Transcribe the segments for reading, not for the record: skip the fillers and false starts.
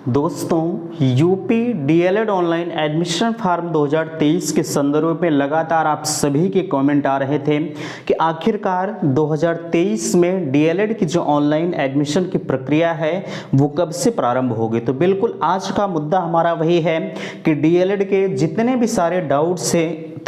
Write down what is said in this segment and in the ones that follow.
दोस्तों UP DElEd online admission form 2023 के संदर्भ में लगातार आप सभी के कमेंट आ रहे थे कि आखिरकार 2023 में डीएलएड की जो ऑनलाइन एडमिशन की प्रक्रिया है वो कब से प्रारंभ होगी। तो बिल्कुल आज का मुद्दा हमारा वही है कि डीएलएड के जितने भी सारे डाउट्स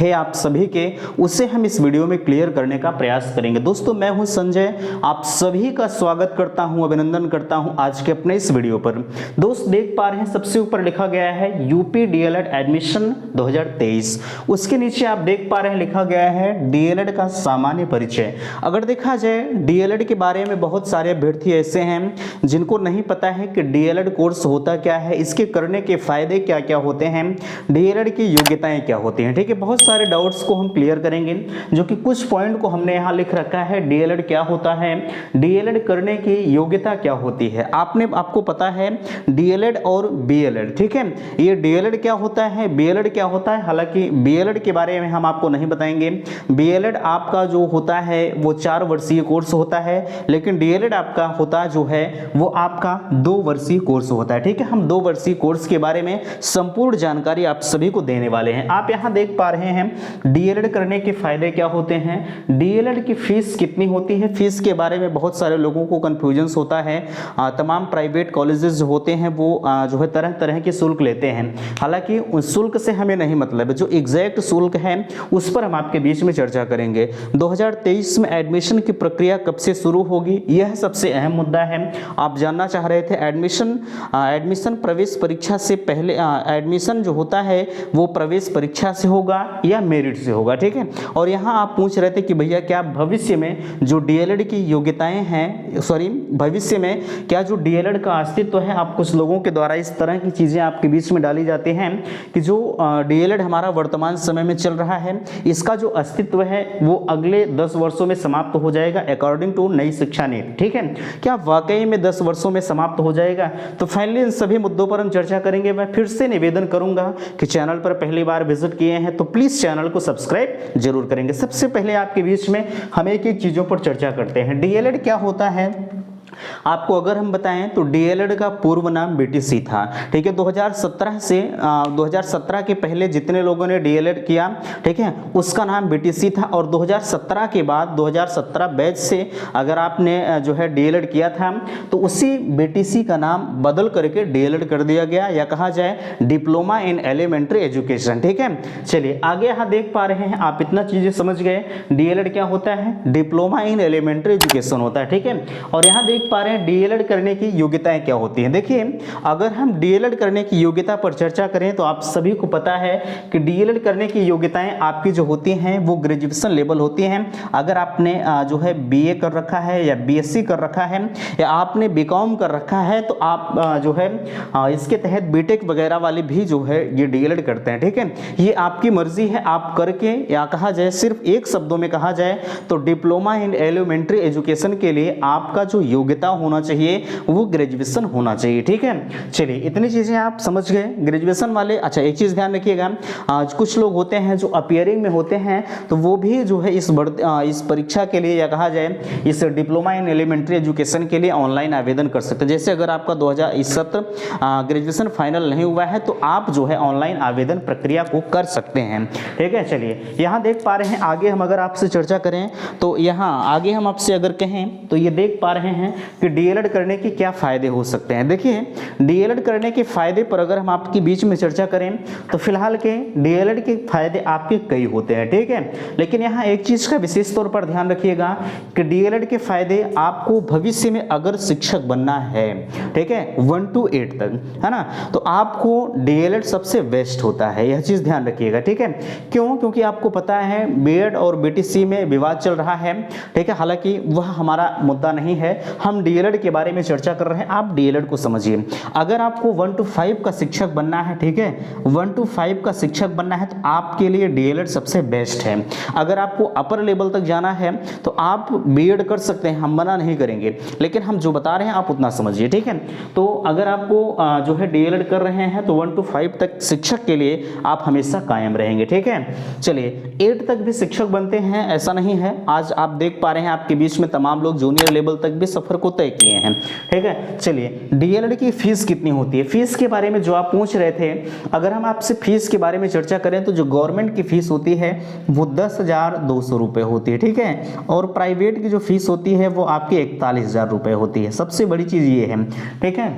थे आप सभी के, उसे हम इस वीडियो में क्लियर करने का प्रयास करेंगे। दोस्तों मैं हूं संजय, आप सभी का स्वागत करता हूं, अभिनंदन करता हूं आज के अपने इस वीडियो पर। दोस्त देख पा रहे हैं सबसे ऊपर लिखा गया है यूपी डीएलएड एडमिशन 2023, उसके नीचे आप देख पा रहे हैं लिखा गया है डीएलएड का सामान्य परिचय। अगर देखा जाए डीएलएड के बारे में बहुत सारे अभ्यर्थी ऐसे हैं जिनको नहीं पता है कि डीएलएड कोर्स होता क्या है, इसके करने के फायदे क्या क्या होते हैं, डीएलएड की योग्यताएं क्या होती हैं। ठीक है, बहुत सारे डाउट्स को हम क्लियर करेंगे, जो कि कुछ पॉइंट को हमने यहां लिख रखा है। डीएलएड क्या होता है, डीएलएड करने की योग्यता क्या होती है। आपको पता है डीएलएड और बीएलएड, ठीक है, ये डीएलएड क्या होता है, बीएलएड क्या होता है। हालांकि बीएलएड के बारे में हम आपको नहीं बताएंगे। बीएलएड आपका जो होता है वो 4 वर्षीय कोर्स होता है, लेकिन डीएलएड आपका होता जो है वो आपका 2 वर्षीय कोर्स होता है। ठीक है, हम 2 वर्षीय कोर्स के बारे में संपूर्ण जानकारी आप सभी को देने वाले हैं। आप यहां देख पा रहे हैं डीएलएड करने के फायदे क्या होते हैं, डीएलएड की फीस कितनी होती है। फीस के बारे में बहुत सारे लोगों को कंफ्यूजन होता है। तमाम प्राइवेट कॉलेजेस जो होते हैं वो जो है तरह तरह के शुल्क लेते हैं। हालांकि उस शुल्क से हमें नहीं मतलब है, जो एग्जैक्ट शुल्क है उस पर हम आपके बीच में चर्चा करेंगे। 2023 में एडमिशन की प्रक्रिया कब से शुरू होगी, यह सबसे अहम मुद्दा है। आप जानना चाह रहे थे एडमिशन प्रवेश परीक्षा से पहले एडमिशन जो होता है वो प्रवेश परीक्षा से होगा या मेरिट से होगा। ठीक है, और यहाँ आप पूछ रहे थे कि भैया क्या भविष्य में जो डीएलएड की योग्यताएं हैं, भविष्य में क्या जो डीएलएड का अस्तित्व है, आप कुछ लोगों के द्वारा इस तरह की चीजें आपके बीच में डाली जाती हैं कि जो डीएलएड हमारा वर्तमान समय में चल रहा है इसका जो अस्तित्व है वो अगले 10 वर्षों में समाप्त हो जाएगा अकॉर्डिंग टू नई शिक्षा नीति। ठीक है, क्या वाकई में 10 वर्षों में समाप्त हो जाएगा? तो फाइनली इन सभी मुद्दों पर हम चर्चा करेंगे। मैं फिर से निवेदन करूंगा कि चैनल पर पहली बार विजिट किए हैं तो प्लीज चैनल को सब्सक्राइब जरूर करेंगे। सबसे पहले आपके बीच में हम एक चीजों पर चर्चा करते हैं। डीएलएड क्या होता है आपको अगर हम बताएं तो डीएलएड का पूर्व नाम बीटीसी था। ठीक है, 2017 के पहले जितने लोगों ने डीएलएड किया, ठीक है, उसका नाम बीटीसी था। और 2017 के बाद 2017 बैच से अगर आपने जो है डीएलएड किया था तो उसी बीटीसी का नाम बदल करके डीएलएड कर दिया गया, या कहा जाए डिप्लोमा इन एलिमेंट्री एजुकेशन। ठीक है, चलिए आगे यहाँ देख पा रहे हैं आप इतना चीजें समझ गए। डीएलएड क्या होता है, डिप्लोमा इन एलिमेंट्री एजुकेशन होता है। ठीक है, और यहाँ देख पा रहे हैं डीएलएड करने की योग्यताएं क्या होती हैं। देखिए अगर हम डीएलएड करने की योग्यता पर चर्चा करें तो आप सभी को पता है कि डीएलएड करने की योग्यताएं आपकी जो होती हैं वो ग्रेजुएशन लेवल होती हैं। अगर आपने जो है बीए कर रखा है या बीएससी कर रखा है या आपने बीकॉम कर रखा है तो आप जो है इसके तहत बीटेक वगैरह वाले भी जो है ये डीएलएड करते हैं। ठीक है, ये आपकी मर्जी है आप करके, या कहा जाए सिर्फ एक शब्दों में कहा जाए तो डिप्लोमा इन एलिमेंट्री एजुकेशन के लिए आपका जो योग्यता होना चाहिए वो ग्रेजुएशन होना चाहिए। ठीक है, चलिए इतनी चीजें आप समझ गए ग्रेजुएशन वाले। अच्छा एक चीज ध्यान रखिएगा, आज कुछ लोग होते हैं जो अपीयरिंग में होते हैं तो वो भी जो है इस परीक्षा के लिए, या कहा जाए इस डिप्लोमा इन एलिमेंट्री एजुकेशन के लिए ऑनलाइन आवेदन कर सकते हैं। जैसे अगर आपका 2021 सत्र ग्रेजुएशन फाइनल नहीं हुआ है तो आप जो है ऑनलाइन आवेदन प्रक्रिया को कर सकते हैं। ठीक है, चलिए यहाँ देख पा रहे हैं आगे हम अगर आपसे चर्चा करें तो यहाँ आगे हम आपसे अगर कहें तो ये देख पा रहे हैं कि डीएलएड करने के क्या फायदे हो सकते हैं। देखिए डीएलएड करने के फायदे पर अगर हम आपके बीच में चर्चा करें तो फिलहाल के डीएलएड के फायदे आपके कई होते हैं। ठीक है, लेकिन यहाँ एक चीज का विशेष तौर पर ध्यान रखिएगा कि डीएलएड के फायदे आपको भविष्य में अगर शिक्षक बनना है, ठीक है, 1 to 8 तक, है ना, तो आपको डीएलएड सबसे बेस्ट होता है, यह चीज ध्यान रखिएगा। ठीक है, क्यों? क्योंकि आपको पता है बीएड और बीटीसी में विवाद चल रहा है। ठीक है, हालांकि वह हमारा मुद्दा नहीं है, हम डीएलएड के बारे में चर्चा कर रहे हैं। आप डीएलएड को समझिए, अगर आपको 1 to 5 का शिक्षक बनना है, ठीक है, 1 to 5 का शिक्षक बनना है तो आपके लिए डीएलएड सबसे बेस्ट है। अगर आपको अपर लेवल तक जाना है तो आप बीएड कर सकते हैं, हम मना नहीं करेंगे, लेकिन हम जो बता रहे हैं आप उतना समझिए। ठीक है, तो अगर आपको जो है डीएलएड कर रहे हैं तो 1 to 5 तक शिक्षक के लिए आप हमेशा कायम रहेंगे। ठीक है, चलिए 8 तक भी शिक्षक बनते हैं, ऐसा नहीं है। आज आप देख पा रहे हैं आपके बीच में तमाम लोग जूनियर लेवल तक भी सफर को तय किए हैं। ठीक है, चलिए डीएलएड की फीस कितनी होती है? फीस के बारे में जो आप पूछ रहे थे, अगर हम आपसे फीस के बारे में चर्चा करें तो जो गवर्नमेंट की फीस होती है वो 10,200 रुपये होती है। ठीक है, और प्राइवेट की जो फीस होती है वो आपकी 41,000 रुपये होती है। सबसे बड़ी चीज़ ये है। ठीक है,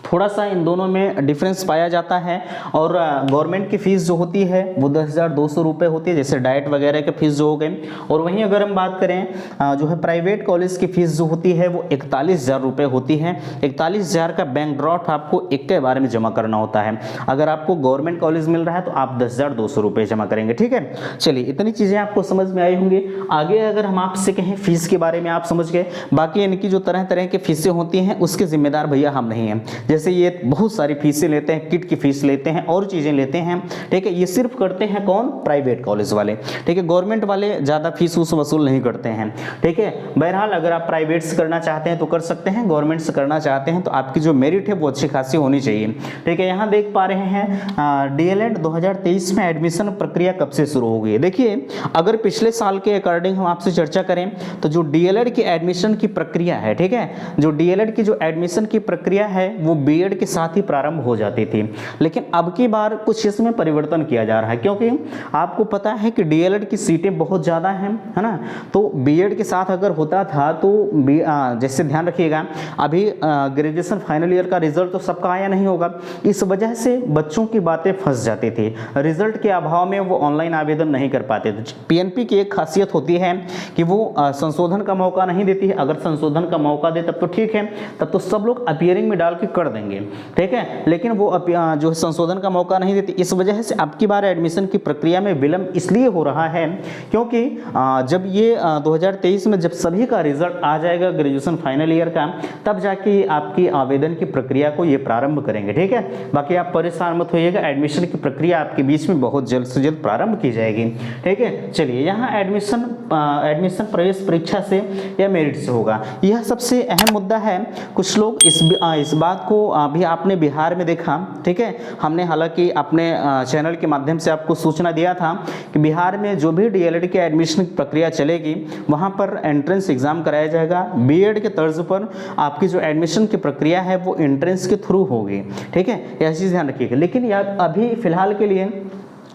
थोड़ा सा इन दोनों में डिफरेंस पाया जाता है। और गवर्नमेंट की फ़ीस जो होती है वो 10,200 रुपये होती है, जैसे डाइट वगैरह के फीस जो हो गए। और वहीं अगर हम बात करें जो है प्राइवेट कॉलेज की फ़ीस जो होती है वो 41,000 रुपये होती है। 41,000 का बैंक ड्राफ्ट आपको एक के बारे में जमा करना होता है। अगर आपको गवर्नमेंट कॉलेज मिल रहा है तो आप 10,200 रुपये जमा करेंगे। ठीक है, चलिए इतनी चीज़ें आपको समझ में आई होंगी। आगे अगर हम आपसे कहें फ़ीस के बारे में आप समझ गए, बाकी इनकी जो तरह तरह की फ़ीसें होती हैं उसके जिम्मेदार भैया हम नहीं हैं। जैसे ये बहुत सारी फीसें लेते हैं, किट की फीस लेते हैं और चीज़ें लेते हैं। ठीक है, ये सिर्फ करते हैं कौन? प्राइवेट कॉलेज वाले। ठीक है, गवर्नमेंट वाले ज़्यादा फीस वसूल नहीं करते हैं। ठीक है, बहरहाल अगर आप प्राइवेट से करना चाहते हैं तो कर सकते हैं, गवर्नमेंट से करना चाहते हैं तो आपकी जो मेरिट है वो अच्छी खासी होनी चाहिए। ठीक है, यहाँ देख पा रहे हैं डीएलएड 2023 में एडमिशन प्रक्रिया कब से शुरू हो गई। देखिए, अगर पिछले साल के अकॉर्डिंग हम आपसे चर्चा करें तो जो डीएलएड की एडमिशन की प्रक्रिया है, ठीक है, जो डीएलएड की जो एडमिशन की प्रक्रिया है वो बीएड के साथ ही प्रारंभ हो जाती थी। लेकिन अब की बार कुछ इसमें परिवर्तन किया जा रहा है, क्योंकि आपको पता है कि डीएलएड की सीटें बहुत ज़्यादा हैं, है ना। तो बीएड के साथ अगर होता था तो जैसे ध्यान रखिएगा, अभी ग्रेजुएशन फाइनल ईयर का रिजल्ट तो सबका आया नहीं होगा। इस वजह से बच्चों की बातें फंस जाती थी। रिजल्ट के अभाव में वो ऑनलाइन आवेदन नहीं कर पाते थे। पीएनपी की एक खासियत होती है कि वो संशोधन का मौका नहीं देती है। अगर संशोधन का मौका दे तब तो ठीक है, तब तो सब लोग अपीयरिंग में डाल के कर देंगे। ठीक है, लेकिन वो जो संशोधन का मौका नहीं देती। इस वजह से अब की बार एडमिशन की प्रक्रिया में विलंब इसलिए हो रहा है क्योंकि जब ये 2023 में जब सभी का रिजल्ट आ जाएगा ग्रेजुएशन फाइनल ईयर का, तब जाके आपकी आवेदन की प्रक्रिया को ये प्रारंभ करेंगे। ठीक है, बाकी आप परेशान मत होइएगा, एडमिशन की प्रक्रिया आपके बीच में बहुत जल्द से जल्द प्रारंभ की जाएगी। ठीक है, चलिए यहाँ एडमिशन प्रवेश परीक्षा से या मेरिट से होगा, यह सबसे अहम मुद्दा है। कुछ लोग इस बात को अभी आपने बिहार में देखा। ठीक है, हमने हालांकि अपने चैनल के माध्यम से आपको सूचना दिया था कि बिहार में जो भी डीएलएड की एडमिशन प्रक्रिया चलेगी वहां पर एंट्रेंस एग्जाम कराया जाएगा। बीएड के तर्ज पर आपकी जो एडमिशन की प्रक्रिया है वो एंट्रेंस के थ्रू होगी। ठीक है, यह चीज़ ध्यान रखिएगा। लेकिन यार अभी फिलहाल के लिए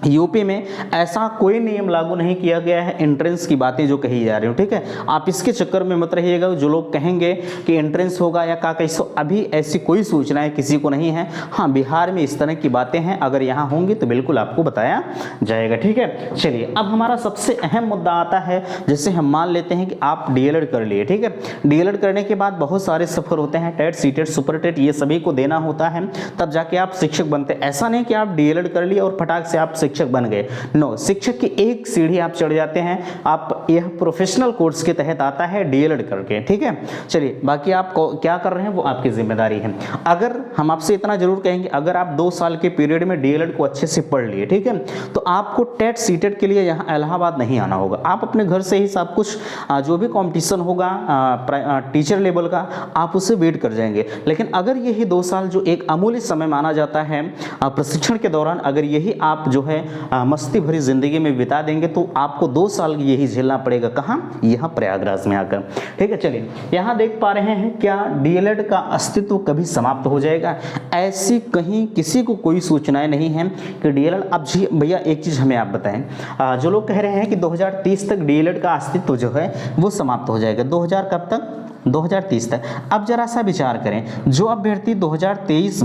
यूपी में ऐसा कोई नियम लागू नहीं किया गया है। एंट्रेंस की बातें जो कही जा रही हो, ठीक है, आप इसके चक्कर में मत रहिएगा। जो लोग कहेंगे कि एंट्रेंस होगा या का कैसे, अभी ऐसी कोई सूचनाएं किसी को नहीं है। हाँ, बिहार में इस तरह की बातें हैं, अगर यहाँ होंगी तो बिल्कुल आपको बताया जाएगा। ठीक है, चलिए अब हमारा सबसे अहम मुद्दा आता है। जैसे हम मान लेते हैं कि आप डीएलएड कर लिए, ठीक है, डीएलएड करने के बाद बहुत सारे सफर होते हैं, टेट, सीटेट, सुपर टेट, ये सभी को देना होता है, तब जाके आप शिक्षक बनते हैं। ऐसा नहीं कि आप डीएलएड कर लिए और फटाक से आप शिक्षक बन गए। नो, शिक्षक की एक सीढ़ी आप चढ़ जाते हैं। आप यह प्रोफेशनल कोर्स के तहत आता है डीएलएड करके। ठीक है, चलिए बाकी आप क्या कर रहे हैं वो आपकी जिम्मेदारी है। अगर हम आपसे इतना जरूर कहेंगे, अगर आप 2 साल के पीरियड में डीएलएड को अच्छे से पढ़ लिए, ठीक है, तो आपको टेट सीटेट के लिए यहाँ इलाहाबाद नहीं आना होगा। आप अपने घर से ही सब कुछ जो भी कॉम्पिटिशन होगा टीचर लेवल का, आप उसे वेट कर जाएंगे। लेकिन अगर यही 2 साल जो एक अमूल्य समय माना जाता है प्रशिक्षण के दौरान, अगर यही आप जो है मस्ती भरी जिंदगी में बिता देंगे तो आपको 2 साल यही झेलना पड़ेगा। कहाँ? यहाँ प्रयागराज में आकर। ठीक है, चलिए यहाँ देख पा रहे हैं, क्या डीएलएड का अस्तित्व कभी समाप्त हो जाएगा? ऐसी कहीं किसी को कोई सूचनाएं नहीं है कि डीएलएड अब जी भैया एक चीज़ हमें आप बताएं, जो लोग कह रहे हैं कि 2030 तक डीएलएड का अस्तित्व जो है वो समाप्त हो जाएगा। 2000 कब तक? 2030 तक। अब जरा सा विचार करें, जो अभ्यर्थी 2023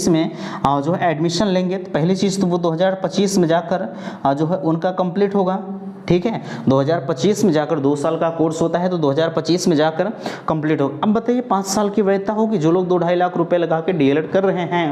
में जो है एडमिशन लेंगे तो पहली चीज़ तो वो 2025 में जाकर जो है उनका कंप्लीट होगा। ठीक है, 2025 में जाकर 2 साल का कोर्स होता है तो 2025 में जाकर कंप्लीट होगा। अब बताइए 5 साल की वैधता होगी। जो लोग 2-2.5 लाख रुपए लगा के डीएलएड कर रहे हैं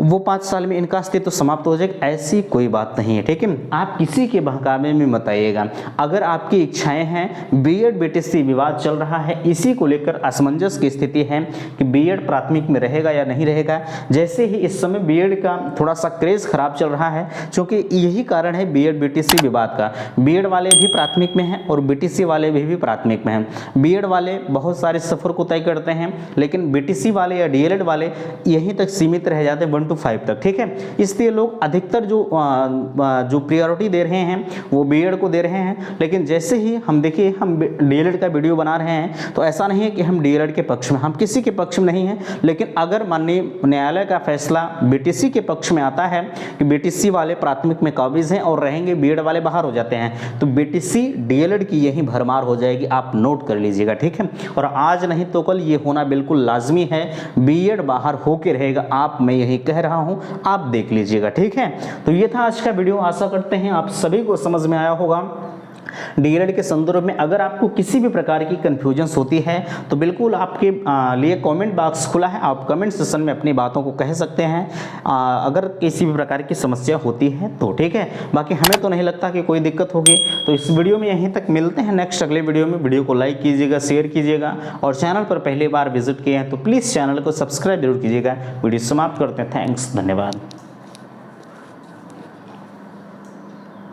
वो 5 साल में इनका अस्तित्व समाप्त हो जाएगा, ऐसी कोई बात नहीं है। ठीक है, आप किसी के बहकावे में मत आइएगा। अगर आपकी इच्छाएं हैं, बीएड बीटीसी विवाद चल रहा है, इसी को लेकर असमंजस की स्थिति है कि बीएड प्राथमिक में रहेगा या नहीं रहेगा। जैसे ही इस समय बीएड का थोड़ा सा क्रेज खराब चल रहा है, क्योंकि यही कारण है बीएड बीटीसी विवाद का। बीएड वाले भी प्राथमिक में हैं और बीटीसी वाले भी प्राथमिक में हैं। बीएड वाले बहुत सारे सफर को तय करते हैं, लेकिन बीटीसी वाले या डीएलएड वाले यहीं तक सीमित रह जाते हैं, 1 to 5 तक, ठीक है। इसलिए लोग अधिकतर जो प्रायोरिटी दे रहे हैं वो बीएड को दे रहे हैं। लेकिन जैसे ही हम देखिए हम डीएलएड का वीडियो बना रहे हैं तो ऐसा नहीं है कि हम डीएलएड के पक्ष में, हम किसी के पक्ष में नहीं हैं। लेकिन अगर माननीय न्यायालय का फैसला बीटीसी के पक्ष में आता है कि बीटीसी वाले प्राथमिक में काबिज हैं और रहेंगे, बीएड वाले बाहर हो जाते हैं, तो बीटीसी डीएलएड की यही भरमार हो जाएगी, आप नोट कर लीजिएगा, ठीक है। और आज नहीं तो कल ये होना बिल्कुल लाजमी है, बीएड बाहर होके रहेगा, आप मैं यही कह रहा हूं, आप देख लीजिएगा, ठीक है। तो ये था आज का वीडियो, आशा करते हैं आप सभी को समझ में आया होगा। डीएलएड के संदर्भ में अगर आपको किसी भी प्रकार की कन्फ्यूजन्स होती है तो बिल्कुल आपके लिए कमेंट बॉक्स खुला है, आप कमेंट सेक्शन में अपनी बातों को कह सकते हैं अगर किसी भी प्रकार की समस्या होती है तो, ठीक है। बाकी हमें तो नहीं लगता कि कोई दिक्कत होगी। तो इस वीडियो में यहीं तक, मिलते हैं नेक्स्ट अगले वीडियो में। वीडियो को लाइक कीजिएगा, शेयर कीजिएगा और चैनल पर पहली बार विजिट किए हैं तो प्लीज़ चैनल को सब्सक्राइब जरूर कीजिएगा। वीडियो समाप्त करते हैं। थैंक्स, धन्यवाद।